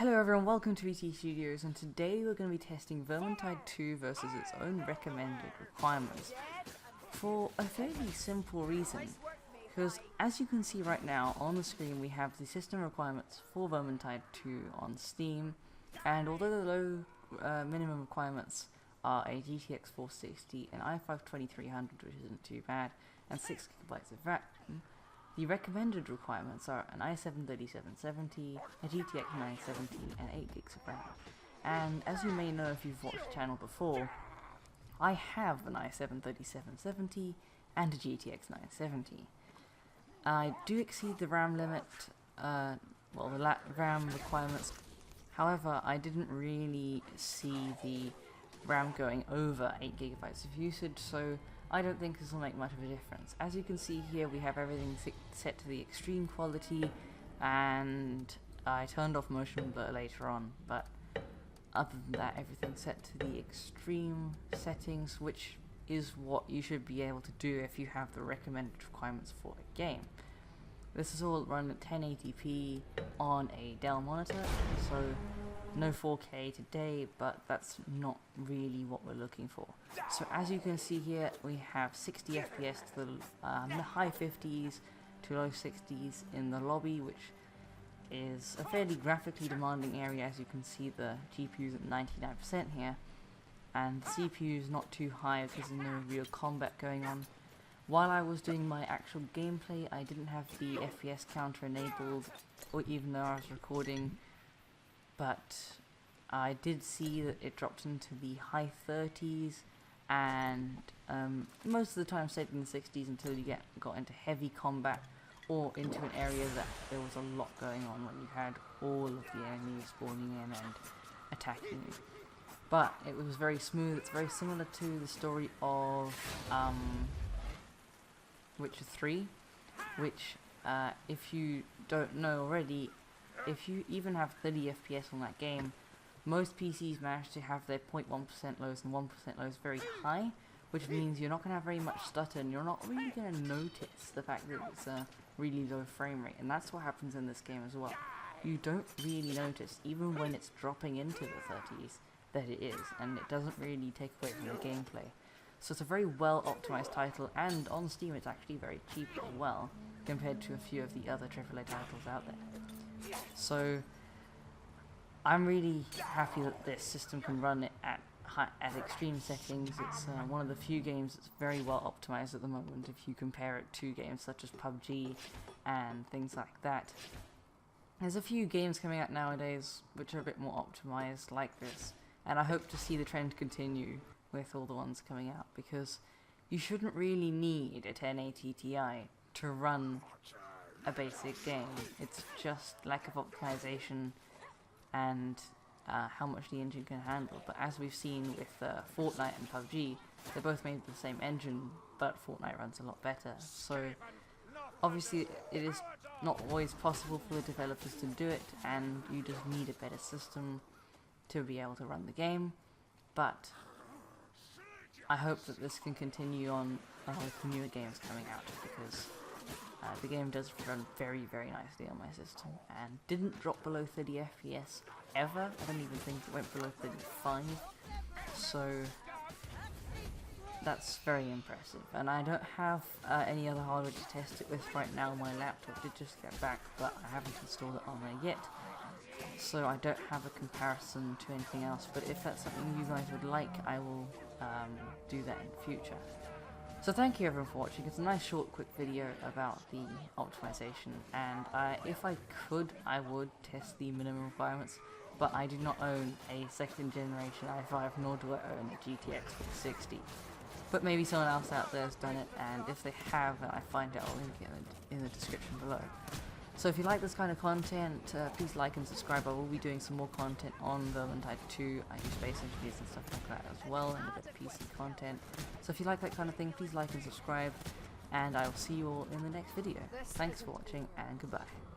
Hello everyone, welcome to ET Studios, and today we're going to be testing Vermintide 2 versus its own recommended requirements for a fairly simple reason, because as you can see right now on the screen we have the system requirements for Vermintide 2 on Steam, and although the low minimum requirements are a GTX 460, an i5 2300 which isn't too bad, and 6GB of RAM, the recommended requirements are an i7 3770, a GTX 970, and 8GB of RAM. And as you may know if you've watched the channel before, I have an i7 3770 and a GTX 970. I do exceed the RAM limit, the RAM requirements. However, I didn't really see the RAM going over 8GB of usage, so I don't think this will make much of a difference. As you can see here, we have everything set to the extreme quality, and I turned off motion blur later on, but other than that, everything's set to the extreme settings, which is what you should be able to do if you have the recommended requirements for a game. This is all run at 1080p on a Dell monitor, so no 4K today, but that's not really what we're looking for. So as you can see here, we have 60 FPS to the high 50s to low 60s in the lobby, which is a fairly graphically demanding area. As you can see, the GPU's at 99% here, and the CPU's not too high because there's no real combat going on. While I was doing my actual gameplay, I didn't have the FPS counter enabled, or even though I was recording, but I did see that it dropped into the high 30s, and most of the time stayed in the 60s until you got into heavy combat or into an area that there was a lot going on when you had all of the enemies spawning in and attacking you. But it was very smooth. It's very similar to the story of Witcher 3, which if you don't know already, if you even have 30 FPS on that game, most PCs manage to have their 0.1% lows and 1% lows very high, which means you're not going to have very much stutter, and you're not really going to notice the fact that it's a really low frame rate, and that's what happens in this game as well. You don't really notice, even when it's dropping into the 30s, that it is, and it doesn't really take away from the gameplay. So it's a very well optimized title, and on Steam it's actually very cheap as well, compared to a few of the other AAA titles out there. So I'm really happy that this system can run it at extreme settings. It's one of the few games that's very well optimized at the moment if you compare it to games such as PUBG and things like that. There's a few games coming out nowadays which are a bit more optimized like this, and I hope to see the trend continue with all the ones coming out, because you shouldn't really need a 1080 Ti to run a basic game. It's just lack of optimization and how much the engine can handle. But as we've seen with Fortnite and PUBG, they're both made with the same engine, but Fortnite runs a lot better. So obviously it is not always possible for the developers to do it, and you just need a better system to be able to run the game. But I hope that this can continue on with newer games coming out, because the game does run very, very nicely on my system, and didn't drop below 30 FPS ever. I don't even think it went below 35, so that's very impressive. And I don't have any other hardware to test it with right now. My laptop did just get back, but I haven't installed it on there yet, so I don't have a comparison to anything else. But if that's something you guys would like, I will do that in the future. So thank you everyone for watching. It's a nice short quick video about the optimization, and if I could, I would test the minimum requirements, but I do not own a second generation i5, nor do I own a GTX 460. But maybe someone else out there has done it, and if they have and I find it, I'll link it in the description below. So if you like this kind of content, please like and subscribe. I will be doing some more content on Vermintide 2. I use Space Engineers and stuff like that as well, and a bit of PC content. So if you like that kind of thing, please like and subscribe, and I will see you all in the next video. Thanks for watching, and goodbye.